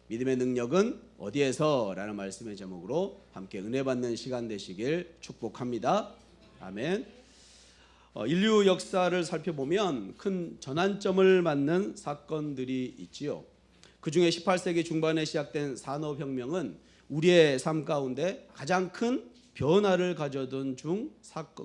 믿음의 능력은 어디에서? 라는 말씀의 제목으로 함께 은혜 받는 시간 되시길 축복합니다. 아멘. 인류 역사를 살펴보면 큰 전환점을 맞는 사건들이 있지요. 그 중에 18세기 중반에 시작된 산업혁명은 우리의 삶 가운데 가장 큰 변화를 가져던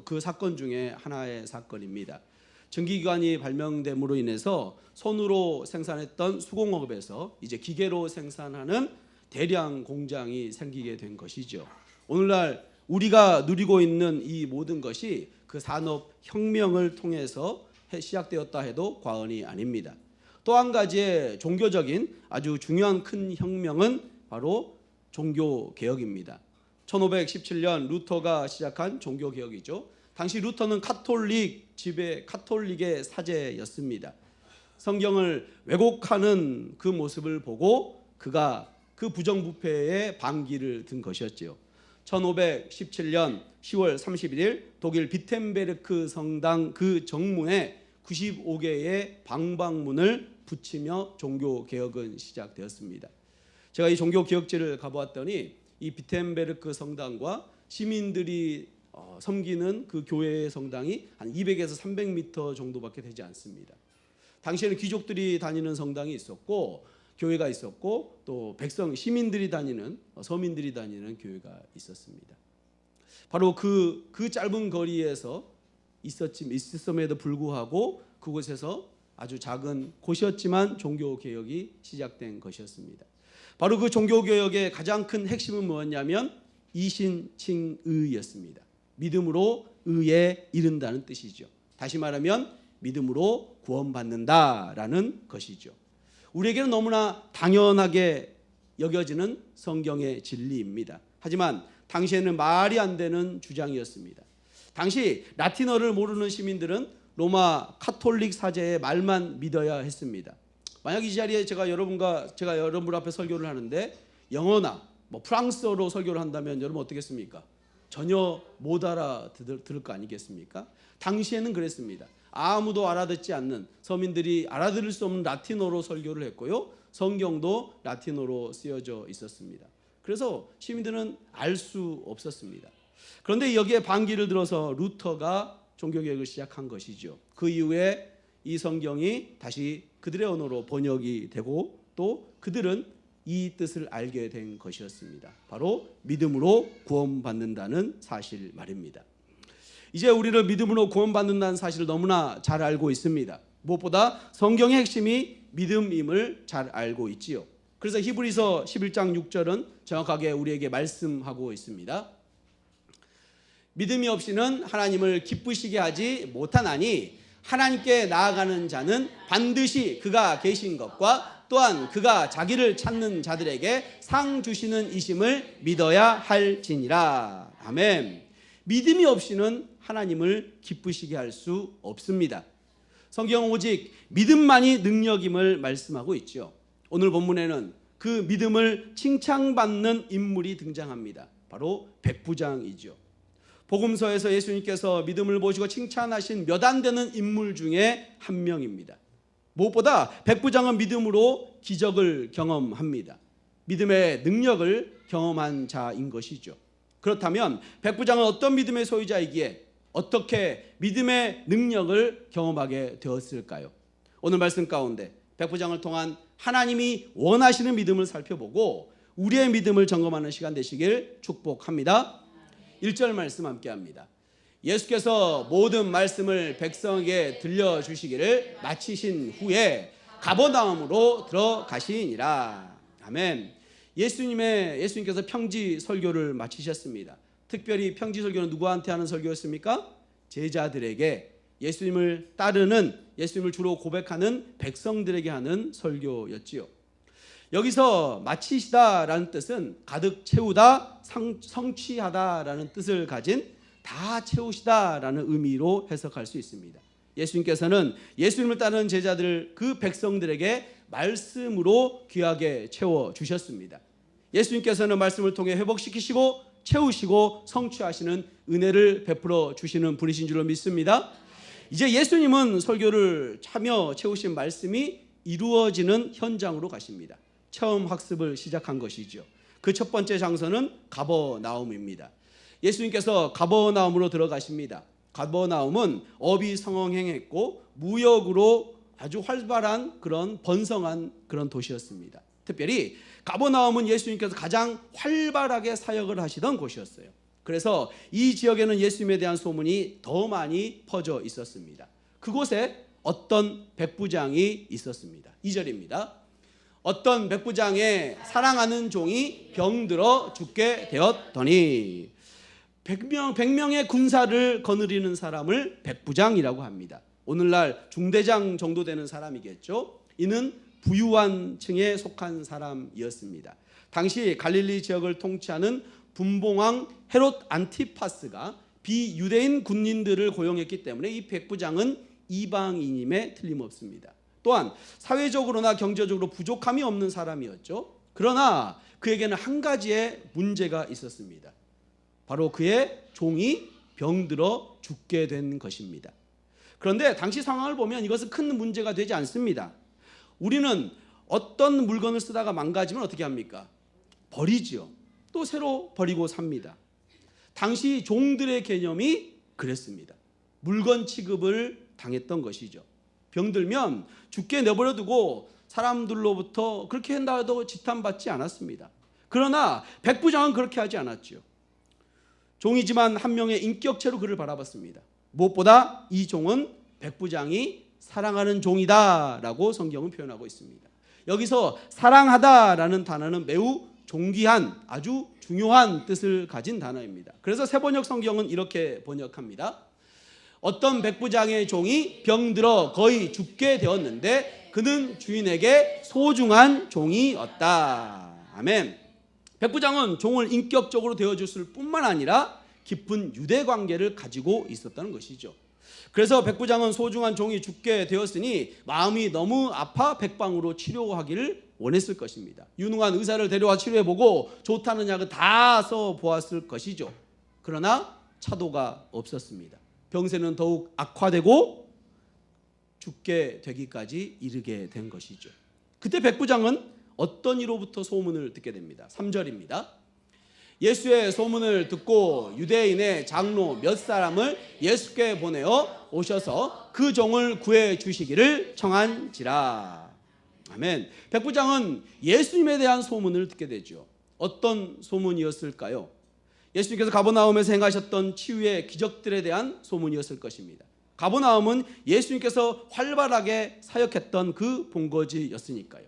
그 사건 중에 하나의 사건입니다. 전기기관이 발명됨으로 인해서 손으로 생산했던 수공업에서 이제 기계로 생산하는 대량 공장이 생기게 된 것이죠. 오늘날 우리가 누리고 있는 이 모든 것이 그 산업혁명을 통해서 시작되었다 해도 과언이 아닙니다. 또 한 가지의 종교적인 아주 중요한 큰 혁명은 바로 종교개혁입니다. 1517년 루터가 시작한 종교개혁이죠. 당시 루터는 카톨릭의 사제였습니다. 성경을 왜곡하는 그 모습을 보고 그가 그 부정부패에 반기를 든 것이었지요. 1517년 10월 31일 독일 비텐베르크 성당 그 정문에 95개의 방방문을 붙이며 종교개혁은 시작되었습니다. 제가 이 종교개혁지를 가보았더니 이 비텐베르크 성당과 시민들이 섬기는 그 교회의 성당이 한 200에서 300m 정도밖에 되지 않습니다. 당시에는 귀족들이 다니는 성당이 있었고 교회가 있었고 또 시민들이 다니는 서민들이 다니는 교회가 있었습니다. 바로 그 짧은 거리에서 있었음에도 불구하고 그곳에서 아주 작은 곳이었지만 종교개혁이 시작된 것이었습니다. 바로 그 종교개혁의 가장 큰 핵심은 뭐였냐면 이신칭의였습니다. 믿음으로 의에 이른다는 뜻이죠. 다시 말하면 믿음으로 구원받는다라는 것이죠. 우리에게는 너무나 당연하게 여겨지는 성경의 진리입니다. 하지만 당시에는 말이 안 되는 주장이었습니다. 당시 라틴어를 모르는 시민들은 로마 카톨릭 사제의 말만 믿어야 했습니다. 만약 이 자리에 제가 여러분 앞에 설교를 하는데 영어나 프랑스어로 설교를 한다면 여러분 어떻겠습니까? 전혀 못 알아들을 거 아니겠습니까? 당시에는 그랬습니다. 아무도 알아듣지 않는 서민들이 알아들을 수 없는 라틴어로 설교를 했고요. 성경도 라틴어로 쓰여져 있었습니다. 그래서 시민들은 알 수 없었습니다. 그런데 여기에 반기를 들어서 루터가 종교개혁을 시작한 것이죠. 그 이후에 이 성경이 다시 그들의 언어로 번역이 되고 또 그들은 이 뜻을 알게 된 것이었습니다. 바로 믿음으로 구원받는다는 사실 말입니다. 이제 우리를 믿음으로 구원받는다는 사실을 너무나 잘 알고 있습니다. 무엇보다 성경의 핵심이 믿음임을 잘 알고 있지요. 그래서 히브리서 11장 6절은 정확하게 우리에게 말씀하고 있습니다. 믿음이 없이는 하나님을 기쁘시게 하지 못하나니 하나님께 나아가는 자는 반드시 그가 계신 것과 또한 그가 자기를 찾는 자들에게 상 주시는 이심을 믿어야 할지니라. 아멘. 믿음이 없이는 하나님을 기쁘시게 할 수 없습니다. 성경은 오직 믿음만이 능력임을 말씀하고 있죠. 오늘 본문에는 그 믿음을 칭찬받는 인물이 등장합니다. 바로 백부장이죠. 복음서에서 예수님께서 믿음을 보시고 칭찬하신 몇 안 되는 인물 중에 한 명입니다. 무엇보다 백부장은 믿음으로 기적을 경험합니다. 믿음의 능력을 경험한 자인 것이죠. 그렇다면 백부장은 어떤 믿음의 소유자이기에 어떻게 믿음의 능력을 경험하게 되었을까요? 오늘 말씀 가운데 백부장을 통한 하나님이 원하시는 믿음을 살펴보고 우리의 믿음을 점검하는 시간 되시길 축복합니다. 1절 말씀 함께 합니다. 예수께서 모든 말씀을 백성에게 들려주시기를 마치신 후에 가버나움으로 들어가시니라. 아멘. 예수님께서 평지 설교를 마치셨습니다. 특별히 평지 설교는 누구한테 하는 설교였습니까? 제자들에게, 예수님을 따르는, 예수님을 주로 고백하는 백성들에게 하는 설교였지요. 여기서 마치시다라는 뜻은 가득 채우다, 성취하다라는 뜻을 가진 다 채우시다라는 의미로 해석할 수 있습니다. 예수님께서는 예수님을 따르는 제자들, 그 백성들에게 말씀으로 귀하게 채워주셨습니다. 예수님께서는 말씀을 통해 회복시키시고 채우시고 성취하시는 은혜를 베풀어 주시는 분이신 줄로 믿습니다. 이제 예수님은 설교를 차며 채우신 말씀이 이루어지는 현장으로 가십니다. 체험 학습을 시작한 것이죠. 그 첫 번째 장소는 가버나움입니다. 예수님께서 가버나움으로 들어가십니다. 가버나움은 업이 성행했고 무역으로 아주 활발한 그런 번성한 그런 도시였습니다. 특별히 가버나움은 예수님께서 가장 활발하게 사역을 하시던 곳이었어요. 그래서 이 지역에는 예수님에 대한 소문이 더 많이 퍼져 있었습니다. 그곳에 어떤 백부장이 있었습니다. 2절입니다. 어떤 백부장의 사랑하는 종이 병들어 죽게 되었더니 100명의 군사를 거느리는 사람을 백부장이라고 합니다. 오늘날 중대장 정도 되는 사람이겠죠. 이는 부유한 층에 속한 사람이었습니다. 당시 갈릴리 지역을 통치하는 분봉왕 헤롯 안티파스가 비유대인 군인들을 고용했기 때문에 이 백부장은 이방인임에 틀림없습니다. 또한 사회적으로나 경제적으로 부족함이 없는 사람이었죠. 그러나 그에게는 한 가지의 문제가 있었습니다. 바로 그의 종이 병들어 죽게 된 것입니다. 그런데 당시 상황을 보면 이것은 큰 문제가 되지 않습니다. 우리는 어떤 물건을 쓰다가 망가지면 어떻게 합니까? 버리지요. 또 새로 버리고 삽니다. 당시 종들의 개념이 그랬습니다. 물건 취급을 당했던 것이죠. 병들면 죽게 내버려 두고 사람들로부터 그렇게 한다고 지탄받지 않았습니다. 그러나 백부장은 그렇게 하지 않았죠. 종이지만 한 명의 인격체로 그를 바라봤습니다. 무엇보다 이 종은 백부장이 사랑하는 종이다라고 성경은 표현하고 있습니다. 여기서 사랑하다라는 단어는 매우 존귀한 아주 중요한 뜻을 가진 단어입니다. 그래서 세번역 성경은 이렇게 번역합니다. 어떤 백부장의 종이 병들어 거의 죽게 되었는데 그는 주인에게 소중한 종이었다. 아멘. 백부장은 종을 인격적으로 대해줬을 뿐만 아니라 깊은 유대 관계를 가지고 있었다는 것이죠. 그래서 백부장은 소중한 종이 죽게 되었으니 마음이 너무 아파 백방으로 치료하기를 원했을 것입니다. 유능한 의사를 데려와 치료해보고 좋다는 약을 다 써보았을 것이죠. 그러나 차도가 없었습니다. 병세는 더욱 악화되고 죽게 되기까지 이르게 된 것이죠. 그때 백부장은 어떤 이로부터 소문을 듣게 됩니다. 3절입니다. 예수의 소문을 듣고 유대인의 장로 몇 사람을 예수께 보내어 오셔서 그 종을 구해 주시기를 청한지라. 아멘. 백부장은 예수님에 대한 소문을 듣게 되죠. 어떤 소문이었을까요? 예수님께서 가버나움에서 행하셨던 치유의 기적들에 대한 소문이었을 것입니다. 가버나움은 예수님께서 활발하게 사역했던 그 본거지였으니까요.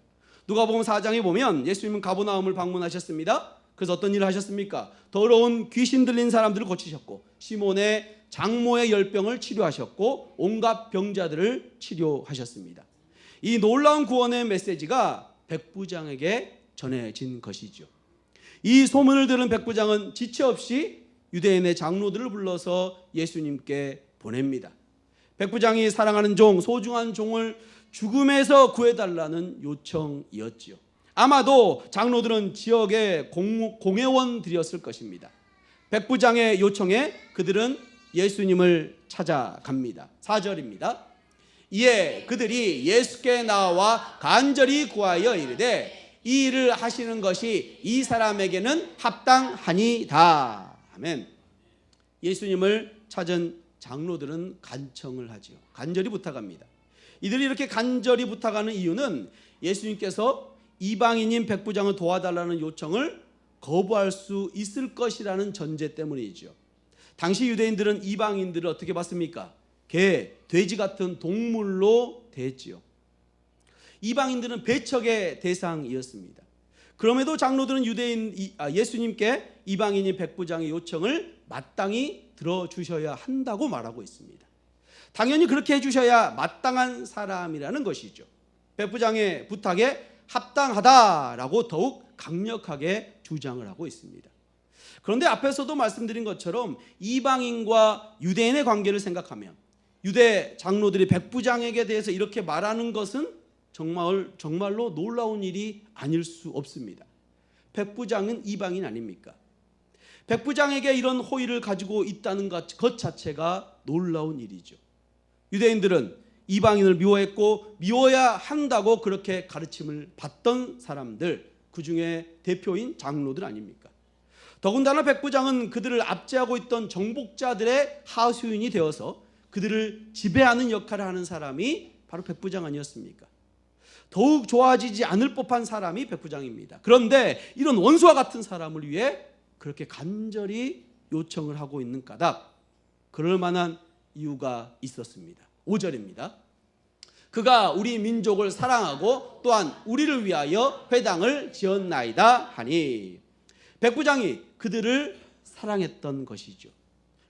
누가복음 4장에 보면 예수님은 가버나움을 방문하셨습니다. 그래서 어떤 일을 하셨습니까? 더러운 귀신 들린 사람들을 고치셨고 시몬의 장모의 열병을 치료하셨고 온갖 병자들을 치료하셨습니다. 이 놀라운 구원의 메시지가 백부장에게 전해진 것이죠. 이 소문을 들은 백부장은 지체 없이 유대인의 장로들을 불러서 예수님께 보냅니다. 백부장이 사랑하는 종, 소중한 종을 죽음에서 구해달라는 요청이었지요. 아마도 장로들은 지역의 공회원들이었을 것입니다. 백부장의 요청에 그들은 예수님을 찾아갑니다. 4절입니다. 이에 그들이 예수께 나와 간절히 구하여 이르되 이 일을 하시는 것이 이 사람에게는 합당하니이다. 아멘. 예수님을 찾은 장로들은 간청을 하지요. 간절히 부탁합니다. 이들이 이렇게 간절히 부탁하는 이유는 예수님께서 이방인인 백부장을 도와달라는 요청을 거부할 수 있을 것이라는 전제 때문이죠. 당시 유대인들은 이방인들을 어떻게 봤습니까? 개, 돼지 같은 동물로 대했지요. 이방인들은 배척의 대상이었습니다. 그럼에도 장로들은 예수님께 이방인인 백부장의 요청을 마땅히 들어주셔야 한다고 말하고 있습니다. 당연히 그렇게 해주셔야 마땅한 사람이라는 것이죠. 백부장의 부탁에 합당하다라고 더욱 강력하게 주장을 하고 있습니다. 그런데 앞에서도 말씀드린 것처럼 이방인과 유대인의 관계를 생각하면 유대 장로들이 백부장에게 대해서 이렇게 말하는 것은 정말로 놀라운 일이 아닐 수 없습니다. 백부장은 이방인 아닙니까? 백부장에게 이런 호의를 가지고 있다는 것 자체가 놀라운 일이죠. 유대인들은 이방인을 미워했고 미워야 한다고 그렇게 가르침을 받던 사람들, 그 중에 대표인 장로들 아닙니까? 더군다나 백부장은 그들을 압제하고 있던 정복자들의 하수인이 되어서 그들을 지배하는 역할을 하는 사람이 바로 백부장 아니었습니까? 더욱 좋아지지 않을 법한 사람이 백부장입니다. 그런데 이런 원수와 같은 사람을 위해 그렇게 간절히 요청을 하고 있는 까닭, 그럴 만한 이유가 있었습니다. 5절입니다. 그가 우리 민족을 사랑하고 또한 우리를 위하여 회당을 지었나이다 하니, 백부장이 그들을 사랑했던 것이죠.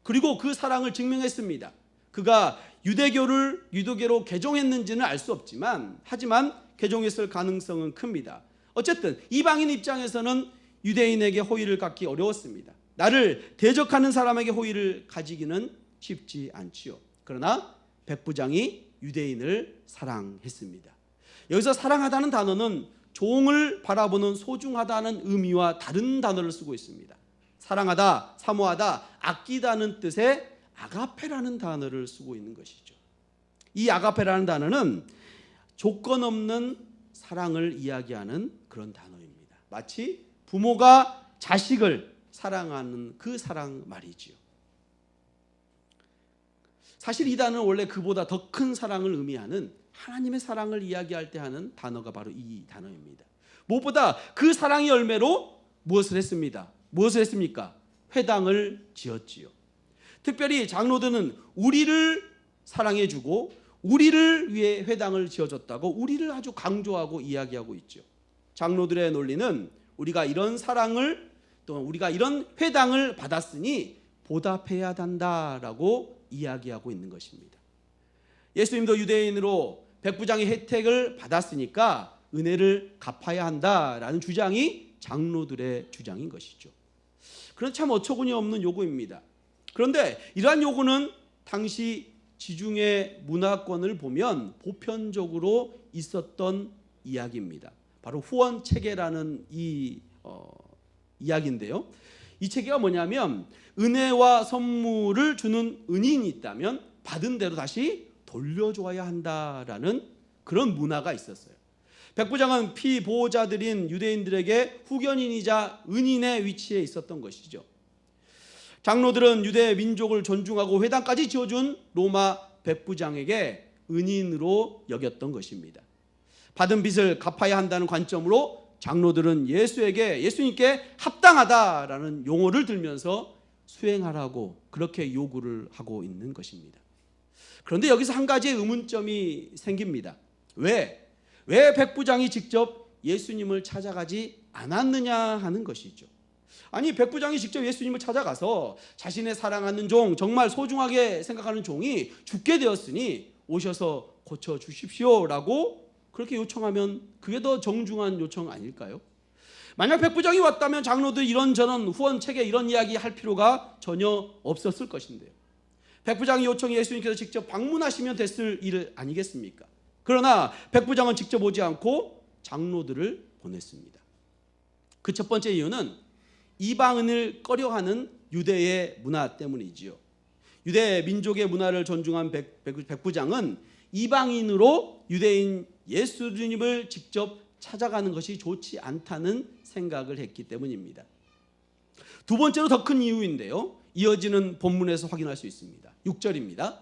그리고 그 사랑을 증명했습니다. 그가 유대교로 개종했는지는 알 수 없지만, 하지만 개종했을 가능성은 큽니다. 어쨌든 이방인 입장에서는 유대인에게 호의를 갖기 어려웠습니다. 나를 대적하는 사람에게 호의를 가지기는 쉽지 않지요. 그러나 백부장이 유대인을 사랑했습니다. 여기서 사랑하다는 단어는 종을 바라보는 소중하다는 의미와 다른 단어를 쓰고 있습니다. 사랑하다, 사모하다, 아끼다는 뜻의 아가페라는 단어를 쓰고 있는 것이죠. 이 아가페라는 단어는 조건 없는 사랑을 이야기하는 그런 단어입니다. 마치 부모가 자식을 사랑하는 그 사랑 말이지요. 사실 이 단어는 원래 그보다 더 큰 사랑을 의미하는 하나님의 사랑을 이야기할 때 하는 단어가 바로 이 단어입니다. 무엇보다 그 사랑의 열매로 무엇을 했습니까? 회당을 지었지요. 특별히 장로들은 우리를 사랑해주고 우리를 위해 회당을 지어줬다고 우리를 아주 강조하고 이야기하고 있죠. 장로들의 논리는 우리가 이런 사랑을, 또 우리가 이런 회당을 받았으니 보답해야 한다라고 이야기하고 있는 것입니다. 예수님도 유대인으로 백부장의 혜택을 받았으니까 은혜를 갚아야 한다라는 주장이 장로들의 주장인 것이죠. 그런 참 어처구니 없는 요구입니다. 그런데 이러한 요구는 당시 지중해 문화권을 보면 보편적으로 있었던 이야기입니다. 바로 후원 체계라는 이야기인데요. 이 체계가 뭐냐면, 은혜와 선물을 주는 은인이 있다면 받은 대로 다시 돌려줘야 한다라는 그런 문화가 있었어요. 백부장은 피보호자들인 유대인들에게 후견인이자 은인의 위치에 있었던 것이죠. 장로들은 유대 민족을 존중하고 회당까지 지어준 로마 백부장에게 은인으로 여겼던 것입니다. 받은 빚을 갚아야 한다는 관점으로 장로들은 예수님께 합당하다라는 용어를 들면서 수행하라고 그렇게 요구를 하고 있는 것입니다. 그런데 여기서 한 가지의 의문점이 생깁니다. 왜 백부장이 직접 예수님을 찾아가지 않았느냐 하는 것이죠. 아니, 백부장이 직접 예수님을 찾아가서 자신의 사랑하는 종, 정말 소중하게 생각하는 종이 죽게 되었으니 오셔서 고쳐주십시오라고 그렇게 요청하면 그게 더 정중한 요청 아닐까요? 만약 백부장이 왔다면 장로들 이런저런 후원책에 이런 이야기 할 필요가 전혀 없었을 것인데요. 백부장이 요청해 예수님께서 직접 방문하시면 됐을 일 아니겠습니까? 그러나 백부장은 직접 오지 않고 장로들을 보냈습니다. 그 첫 번째 이유는 이방인을 꺼려하는 유대의 문화 때문이지요. 유대 민족의 문화를 존중한 백부장은 이방인으로 유대인 예수님을 직접 찾아가는 것이 좋지 않다는 생각을 했기 때문입니다. 두 번째로 더 큰 이유인데요, 이어지는 본문에서 확인할 수 있습니다. 6절입니다.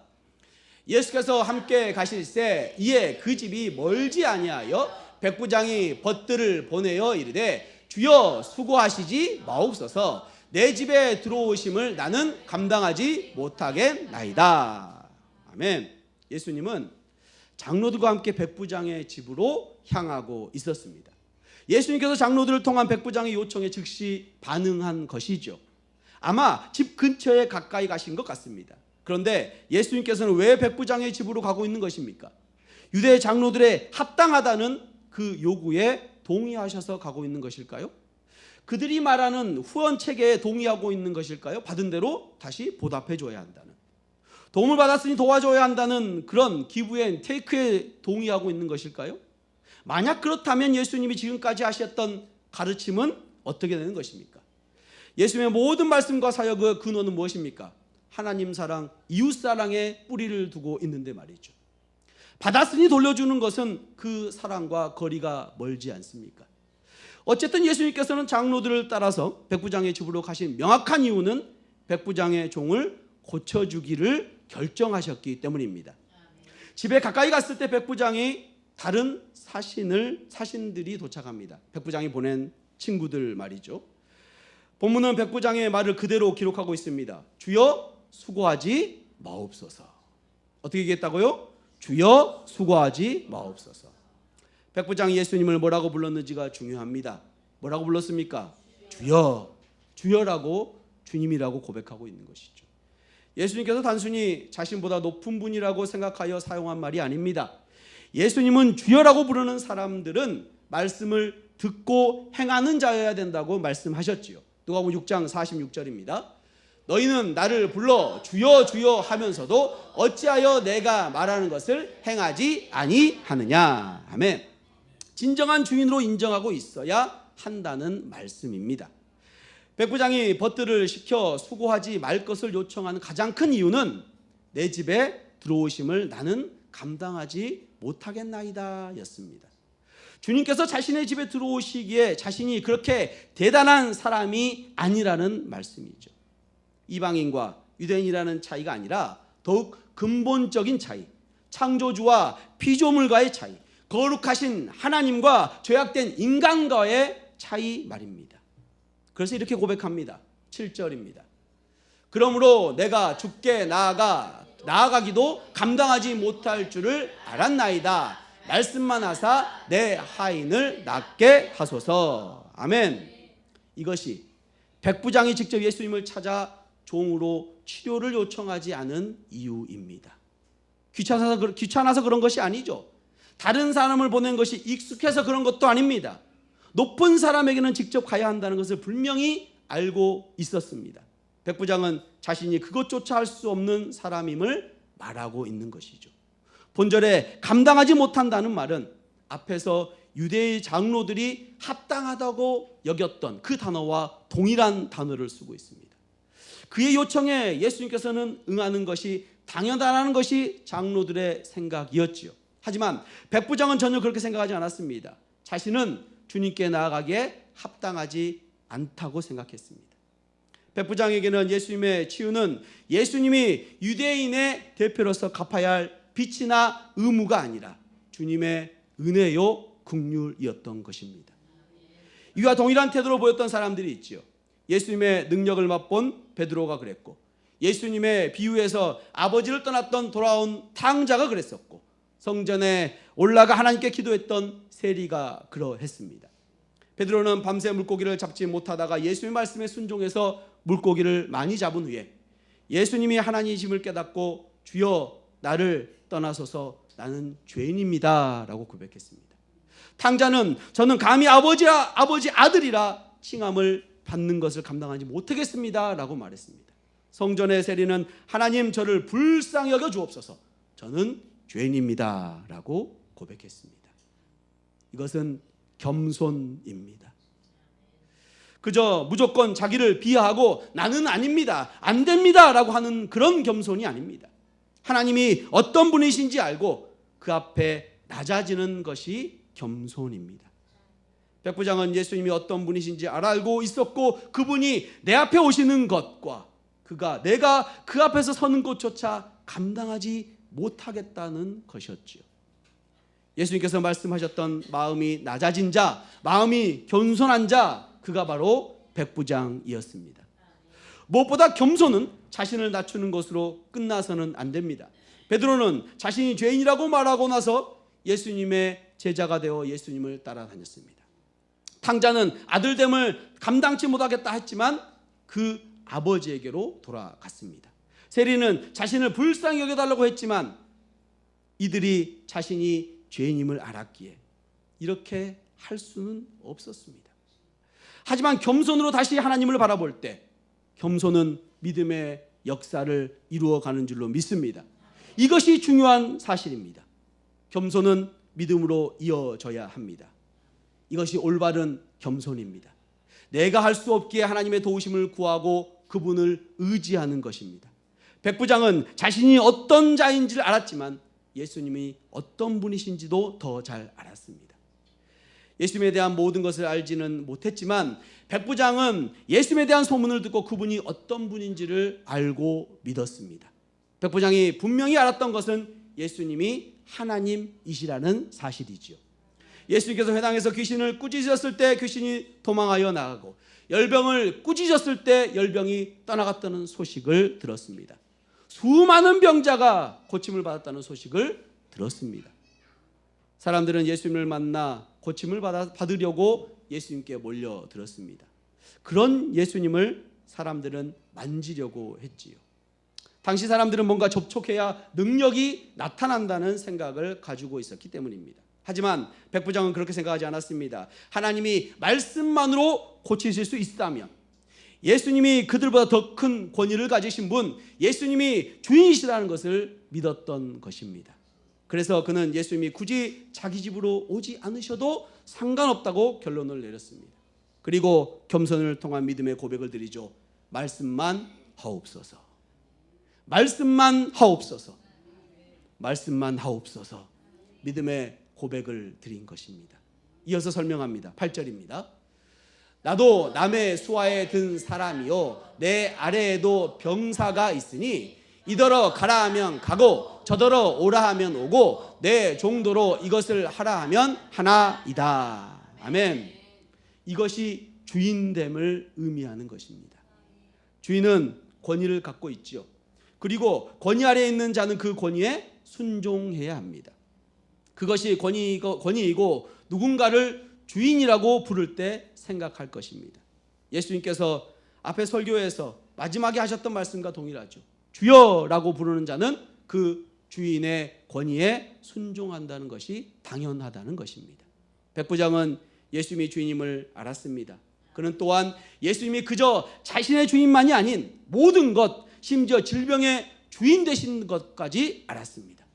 예수께서 함께 가실새 이에 그 집이 멀지 아니하여 백부장이 벗들을 보내어 이르되 주여 수고하시지 마옵소서, 내 집에 들어오심을 나는 감당하지 못하겠나이다. 아멘. 예수님은 장로들과 함께 백부장의 집으로 향하고 있었습니다. 예수님께서 장로들을 통한 백부장의 요청에 즉시 반응한 것이죠. 아마 집 근처에 가까이 가신 것 같습니다. 그런데 예수님께서는 왜 백부장의 집으로 가고 있는 것입니까? 유대 장로들의 합당하다는 그 요구에 동의하셔서 가고 있는 것일까요? 그들이 말하는 후원 체계에 동의하고 있는 것일까요? 받은 대로 다시 보답해 줘야 한다는, 도움을 받았으니 도와줘야 한다는 그런 기브앤 테이크에 동의하고 있는 것일까요? 만약 그렇다면 예수님이 지금까지 하셨던 가르침은 어떻게 되는 것입니까? 예수님의 모든 말씀과 사역의 근원은 무엇입니까? 하나님 사랑, 이웃 사랑에 뿌리를 두고 있는데 말이죠. 받았으니 돌려주는 것은 그 사랑과 거리가 멀지 않습니까? 어쨌든 예수님께서는 장로들을 따라서 백부장의 집으로 가신 명확한 이유는 백부장의 종을 고쳐주기를 결정하셨기 때문입니다. 집에 가까이 갔을 때 백부장이 다른 사신들이 도착합니다. 백부장이 보낸 친구들 말이죠. 본문은 백부장의 말을 그대로 기록하고 있습니다. 주여 수고하지 마옵소서. 어떻게 얘기했다고요? 주여 수고하지 마옵소서. 백부장이 예수님을 뭐라고 불렀는지가 중요합니다. 뭐라고 불렀습니까? 주여. 주여라고 주님이라고 고백하고 있는 것이죠. 예수님께서 단순히 자신보다 높은 분이라고 생각하여 사용한 말이 아닙니다. 예수님은 주여라고 부르는 사람들은 말씀을 듣고 행하는 자여야 된다고 말씀하셨지요. 누가복음 6장 46절입니다. 너희는 나를 불러 주여 주여 하면서도 어찌하여 내가 말하는 것을 행하지 아니하느냐. 아멘. 진정한 주인으로 인정하고 있어야 한다는 말씀입니다. 백부장이 벗들을 시켜 수고하지 말 것을 요청하는 가장 큰 이유는 내 집에 들어오심을 나는 감당하지 못하겠나이다 였습니다. 주님께서 자신의 집에 들어오시기에 자신이 그렇게 대단한 사람이 아니라는 말씀이죠. 이방인과 유대인이라는 차이가 아니라 더욱 근본적인 차이, 창조주와 피조물과의 차이, 거룩하신 하나님과 죄악된 인간과의 차이 말입니다. 그래서 이렇게 고백합니다. 7절입니다. 그러므로 내가 주께 나아가기도 감당하지 못할 줄을 알았나이다. 말씀만 하사 내 하인을 낫게 하소서. 아멘. 이것이 백부장이 직접 예수님을 찾아 종으로 치료를 요청하지 않은 이유입니다. 귀찮아서 그런 것이 아니죠. 다른 사람을 보낸 것이 익숙해서 그런 것도 아닙니다. 높은 사람에게는 직접 가야 한다는 것을 분명히 알고 있었습니다. 백부장은 자신이 그것조차 할 수 없는 사람임을 말하고 있는 것이죠. 본절에 감당하지 못한다는 말은 앞에서 유대의 장로들이 합당하다고 여겼던 그 단어와 동일한 단어를 쓰고 있습니다. 그의 요청에 예수님께서는 응하는 것이 당연하다는 것이 장로들의 생각이었지요. 하지만 백부장은 전혀 그렇게 생각하지 않았습니다. 자신은 주님께 나아가기에 합당하지 않다고 생각했습니다. 백부장에게는 예수님의 치유는 예수님이 유대인의 대표로서 갚아야 할 빚이나 의무가 아니라 주님의 은혜요 긍휼이었던 것입니다. 이와 동일한 태도로 보였던 사람들이 있죠. 예수님의 능력을 맛본 베드로가 그랬고, 예수님의 비유에서 아버지를 떠났던 돌아온 탕자가 그랬었고, 성전에 올라가 하나님께 기도했던 세리가 그러했습니다. 베드로는 밤새 물고기를 잡지 못하다가 예수님의 말씀에 순종해서 물고기를 많이 잡은 후에 예수님이 하나님이심을 깨닫고 주여 나를 떠나소서 나는 죄인입니다 라고 고백했습니다. 탕자는 저는 감히 아버지 아들이라 칭함을 받는 것을 감당하지 못하겠습니다 라고 말했습니다. 성전의 세리는 하나님 저를 불쌍히 여겨 주옵소서 저는 죄인입니다 라고 고백했습니다. 이것은 겸손입니다. 그저 무조건 자기를 비하하고 나는 아닙니다, 안 됩니다 라고 하는 그런 겸손이 아닙니다. 하나님이 어떤 분이신지 알고 그 앞에 낮아지는 것이 겸손입니다. 백부장은 예수님이 어떤 분이신지 알고 있었고 그분이 내 앞에 오시는 것과 내가 그 앞에서 서는 것조차 감당하지 못하겠다는 것이었지요. 예수님께서 말씀하셨던 마음이 낮아진 자, 마음이 겸손한 자, 그가 바로 백부장이었습니다. 무엇보다 겸손은 자신을 낮추는 것으로 끝나서는 안 됩니다. 베드로는 자신이 죄인이라고 말하고 나서 예수님의 제자가 되어 예수님을 따라다녔습니다. 탕자는 아들됨을 감당치 못하겠다 했지만 그 아버지에게로 돌아갔습니다. 세리는 자신을 불쌍히 여겨달라고 했지만 이들이 자신이 죄인임을 알았기에 이렇게 할 수는 없었습니다. 하지만 겸손으로 다시 하나님을 바라볼 때 겸손은 믿음의 역사를 이루어가는 줄로 믿습니다. 이것이 중요한 사실입니다. 겸손은 믿음으로 이어져야 합니다. 이것이 올바른 겸손입니다. 내가 할 수 없기에 하나님의 도우심을 구하고 그분을 의지하는 것입니다. 백부장은 자신이 어떤 자인지를 알았지만 예수님이 어떤 분이신지도 더 잘 알았습니다. 예수님에 대한 모든 것을 알지는 못했지만 백부장은 예수님에 대한 소문을 듣고 그분이 어떤 분인지를 알고 믿었습니다. 백부장이 분명히 알았던 것은 예수님이 하나님이시라는 사실이지요. 예수님께서 회당에서 귀신을 꾸짖으셨을 때 귀신이 도망하여 나가고 열병을 꾸짖으셨을 때 열병이 떠나갔다는 소식을 들었습니다. 수많은 병자가 고침을 받았다는 소식을 들었습니다. 사람들은 예수님을 만나 고침을 받으려고 예수님께 몰려들었습니다. 그런 예수님을 사람들은 만지려고 했지요. 당시 사람들은 뭔가 접촉해야 능력이 나타난다는 생각을 가지고 있었기 때문입니다. 하지만 백부장은 그렇게 생각하지 않았습니다. 하나님이 말씀만으로 고치실 수 있다면, 예수님이 그들보다 더 큰 권위를 가지신 분, 예수님이 주인이시라는 것을 믿었던 것입니다. 그래서 그는 예수님이 굳이 자기 집으로 오지 않으셔도 상관없다고 결론을 내렸습니다. 그리고 겸손을 통한 믿음의 고백을 드리죠. 말씀만 하옵소서. 말씀만 하옵소서. 말씀만 하옵소서. 믿음의 고백을 드린 것입니다. 이어서 설명합니다. 8절입니다. 나도 남의 수하에 든 사람이요 내 아래에도 병사가 있으니 이더러 가라 하면 가고 저더러 오라 하면 오고 내 종도로 이것을 하라 하면 하나이다. 아멘. 이것이 주인됨을 의미하는 것입니다. 주인은 권위를 갖고 있죠. 그리고 권위 아래에 있는 자는 그 권위에 순종해야 합니다. 그것이 권위이고 누군가를 주인이라고 부를 때 생각할 것입니다. 예수님께서 앞에 설교에서 마지막에 하셨던 말씀과 동일하죠. 주여라고 부르는 자는 그 주인의 권위에 순종한다는 것이 당연하다는 것입니다. 백부장은 예수님이 주인임을 알았습니다. 그는 또한 예수님이 그저 자신의 주인만이 아닌 모든 것, 심지어 질병의 주인 되신 것까지 알았습니다.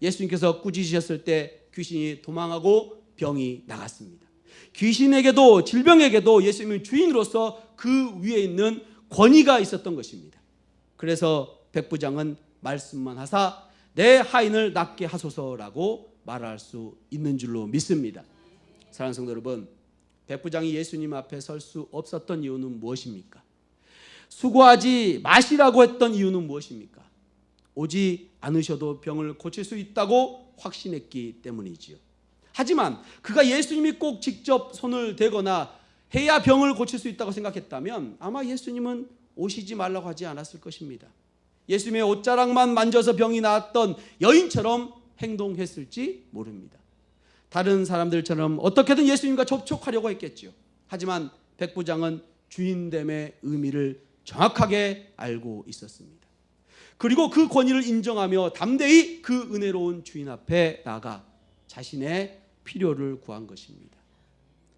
예수님께서 꾸짖으셨을 때 귀신이 도망하고 병이 나갔습니다. 귀신에게도 질병에게도 예수님은 주인으로서 그 위에 있는 권위가 있었던 것입니다. 그래서 백부장은 말씀만 하사 내 하인을 낫게 하소서라고 말할 수 있는 줄로 믿습니다. 사랑하는 성도 여러분, 백부장이 예수님 앞에 설 수 없었던 이유는 무엇입니까? 수고하지 마시라고 했던 이유는 무엇입니까? 오지 않으셔도 병을 고칠 수 있다고 확신했기 때문이지요. 하지만 그가 예수님이 꼭 직접 손을 대거나 해야 병을 고칠 수 있다고 생각했다면 아마 예수님은 오시지 말라고 하지 않았을 것입니다. 예수님의 옷자락만 만져서 병이 나았던 여인처럼 행동했을지 모릅니다. 다른 사람들처럼 어떻게든 예수님과 접촉하려고 했겠죠. 하지만 백부장은 주인됨의 의미를 정확하게 알고 있었습니다. 그리고 그 권위를 인정하며 담대히 그 은혜로운 주인 앞에 나가 자신의 필요를 구한 것입니다.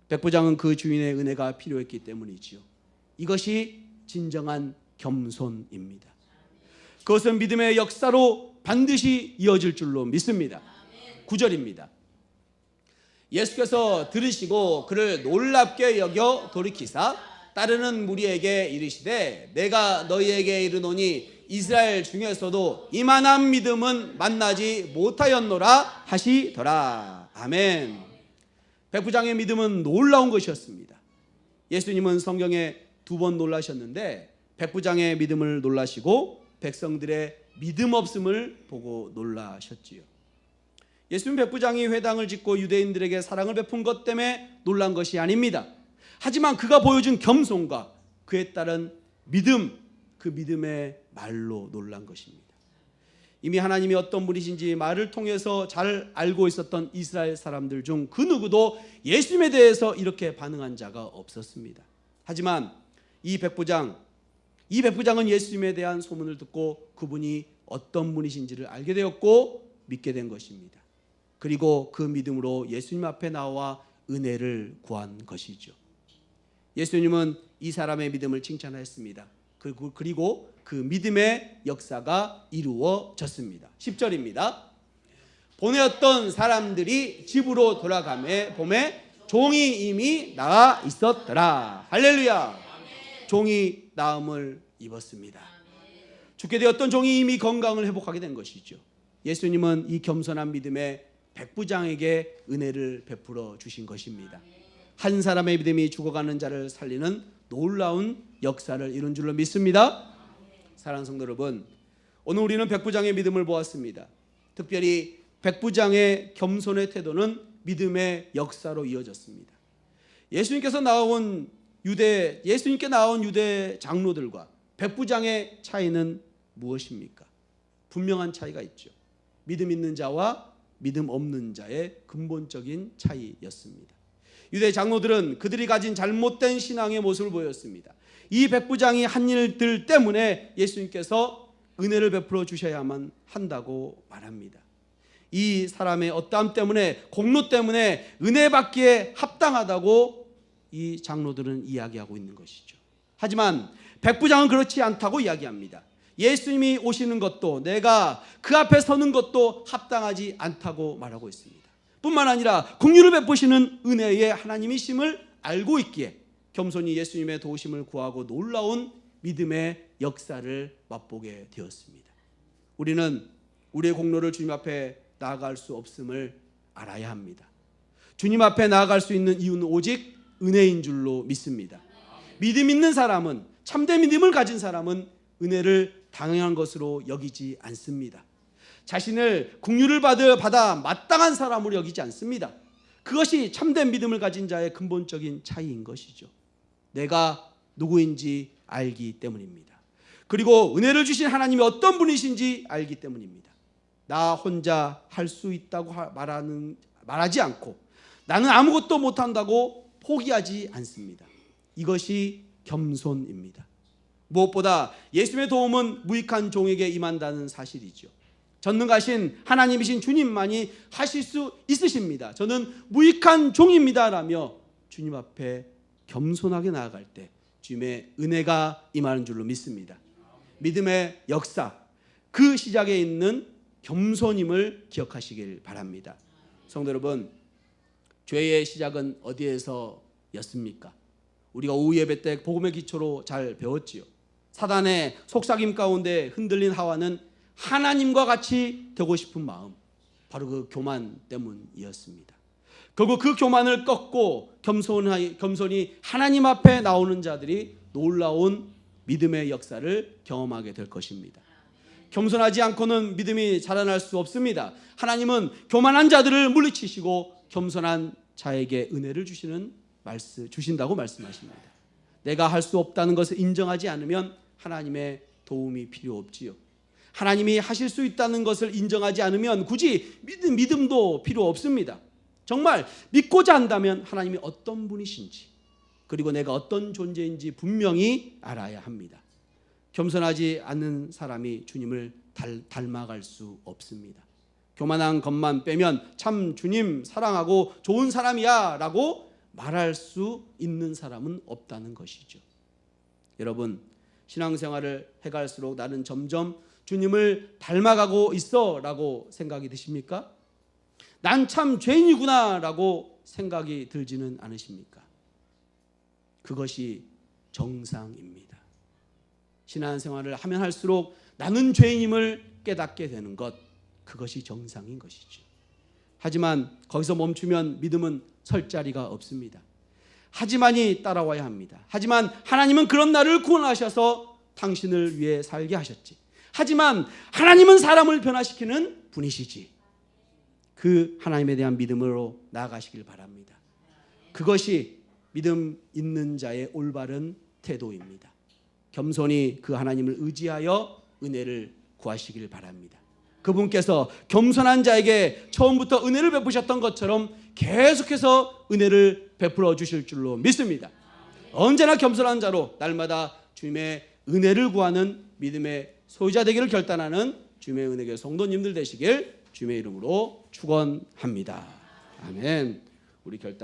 백부장은 그 주인의 은혜가 필요했기 때문이지요. 이것이 진정한 겸손입니다. 그것은 믿음의 역사로 반드시 이어질 줄로 믿습니다. 9절입니다. 예수께서 들으시고 그를 놀랍게 여겨 돌이키사 따르는 무리에게 이르시되 내가 너희에게 이르노니 이스라엘 중에서도 이만한 믿음은 만나지 못하였노라 하시더라. 아멘. 백부장의 믿음은 놀라운 것이었습니다. 예수님은 성경에 2번 놀라셨는데 백부장의 믿음을 놀라시고 백성들의 믿음 없음을 보고 놀라셨지요. 예수님 백부장이 회당을 짓고 유대인들에게 사랑을 베푼 것 때문에 놀란 것이 아닙니다. 하지만 그가 보여준 겸손과 그에 따른 믿음, 그 믿음의 말로 놀란 것입니다. 이미 하나님이 어떤 분이신지 말을 통해서 잘 알고 있었던 이스라엘 사람들 중 그 누구도 예수님에 대해서 이렇게 반응한 자가 없었습니다. 하지만 이 백부장은 예수님에 대한 소문을 듣고 그분이 어떤 분이신지를 알게 되었고 믿게 된 것입니다. 그리고 그 믿음으로 예수님 앞에 나와 은혜를 구한 것이죠. 예수님은 이 사람의 믿음을 칭찬하였습니다. 그리고 그 믿음의 역사가 이루어졌습니다. 10절입니다. 보내었던 사람들이 집으로 돌아가매 봄에 종이 이미 나아 있었더라. 할렐루야. 종이 나음을 입었습니다. 죽게 되었던 종이 이미 건강을 회복하게 된 것이죠. 예수님은 이 겸손한 믿음에 백부장에게 은혜를 베풀어 주신 것입니다. 한 사람의 믿음이 죽어가는 자를 살리는 놀라운 역사를 이룬 줄로 믿습니다. 사랑하는 성도 여러분, 오늘 우리는 백부장의 믿음을 보았습니다. 특별히 백부장의 겸손의 태도는 믿음의 역사로 이어졌습니다. 예수님께 나온 유대 장로들과 백부장의 차이는 무엇입니까? 분명한 차이가 있죠. 믿음 있는 자와 믿음 없는 자의 근본적인 차이였습니다. 유대 장로들은 그들이 가진 잘못된 신앙의 모습을 보였습니다. 이 백부장이 한 일들 때문에 예수님께서 은혜를 베풀어 주셔야만 한다고 말합니다. 이 사람의 어떠함 때문에, 공로 때문에 은혜 받기에 합당하다고 이 장로들은 이야기하고 있는 것이죠. 하지만 백부장은 그렇지 않다고 이야기합니다. 예수님이 오시는 것도, 내가 그 앞에 서는 것도 합당하지 않다고 말하고 있습니다. 뿐만 아니라 긍휼을 베푸시는 은혜의 하나님이심을 알고 있기에 겸손히 예수님의 도우심을 구하고 놀라운 믿음의 역사를 맛보게 되었습니다. 우리는 우리의 공로를 주님 앞에 나아갈 수 없음을 알아야 합니다. 주님 앞에 나아갈 수 있는 이유는 오직 은혜인 줄로 믿습니다. 믿음 있는 사람은, 참된 믿음을 가진 사람은 은혜를 당연한 것으로 여기지 않습니다. 자신을 긍휼을 받아 마땅한 사람으로 여기지 않습니다. 그것이 참된 믿음을 가진 자의 근본적인 차이인 것이죠. 내가 누구인지 알기 때문입니다. 그리고 은혜를 주신 하나님이 어떤 분이신지 알기 때문입니다. 나 혼자 할 수 있다고 말하지 않고 나는 아무것도 못한다고 포기하지 않습니다. 이것이 겸손입니다. 무엇보다 예수님의 도움은 무익한 종에게 임한다는 사실이죠. 전능하신 하나님이신 주님만이 하실 수 있으십니다. 저는 무익한 종입니다 라며 주님 앞에 겸손하게 나아갈 때 주님의 은혜가 임하는 줄로 믿습니다. 믿음의 역사, 그 시작에 있는 겸손임을 기억하시길 바랍니다. 성도 여러분, 죄의 시작은 어디에서였습니까? 우리가 오후 예배 때 복음의 기초로 잘 배웠지요. 사단의 속삭임 가운데 흔들린 하와는 하나님과 같이 되고 싶은 마음, 바로 그 교만 때문이었습니다. 결국 그 교만을 꺾고 겸손히 하나님 앞에 나오는 자들이 놀라운 믿음의 역사를 경험하게 될 것입니다. 겸손하지 않고는 믿음이 자라날 수 없습니다. 하나님은 교만한 자들을 물리치시고 겸손한 자에게 은혜를 주신다고 말씀하십니다. 내가 할 수 없다는 것을 인정하지 않으면 하나님의 도움이 필요 없지요. 하나님이 하실 수 있다는 것을 인정하지 않으면 굳이 믿음도 필요 없습니다. 정말 믿고자 한다면 하나님이 어떤 분이신지, 그리고 내가 어떤 존재인지 분명히 알아야 합니다. 겸손하지 않는 사람이 주님을 닮아갈 수 없습니다. 교만한 것만 빼면 참 주님 사랑하고 좋은 사람이야 라고 말할 수 있는 사람은 없다는 것이죠. 여러분, 신앙생활을 해갈수록 나는 점점 주님을 닮아가고 있어 라고 생각이 드십니까? 난 참 죄인이구나 라고 생각이 들지는 않으십니까? 그것이 정상입니다. 신앙생활을 하면 할수록 나는 죄인임을 깨닫게 되는 것, 그것이 정상인 것이죠. 하지만 거기서 멈추면 믿음은 설 자리가 없습니다. 하지만이 따라와야 합니다. 하지만 하나님은 그런 나를 구원하셔서 당신을 위해 살게 하셨지. 하지만 하나님은 사람을 변화시키는 분이시지. 그 하나님에 대한 믿음으로 나아가시길 바랍니다. 그것이 믿음 있는 자의 올바른 태도입니다. 겸손히 그 하나님을 의지하여 은혜를 구하시길 바랍니다. 그분께서 겸손한 자에게 처음부터 은혜를 베푸셨던 것처럼 계속해서 은혜를 베풀어 주실 줄로 믿습니다. 언제나 겸손한 자로 날마다 주님의 은혜를 구하는 믿음의 소유자 되기를 결단하는 주님의 은혜교회 성도님들 되시길 주님의 이름으로 축원합니다. 아멘. 우리 결단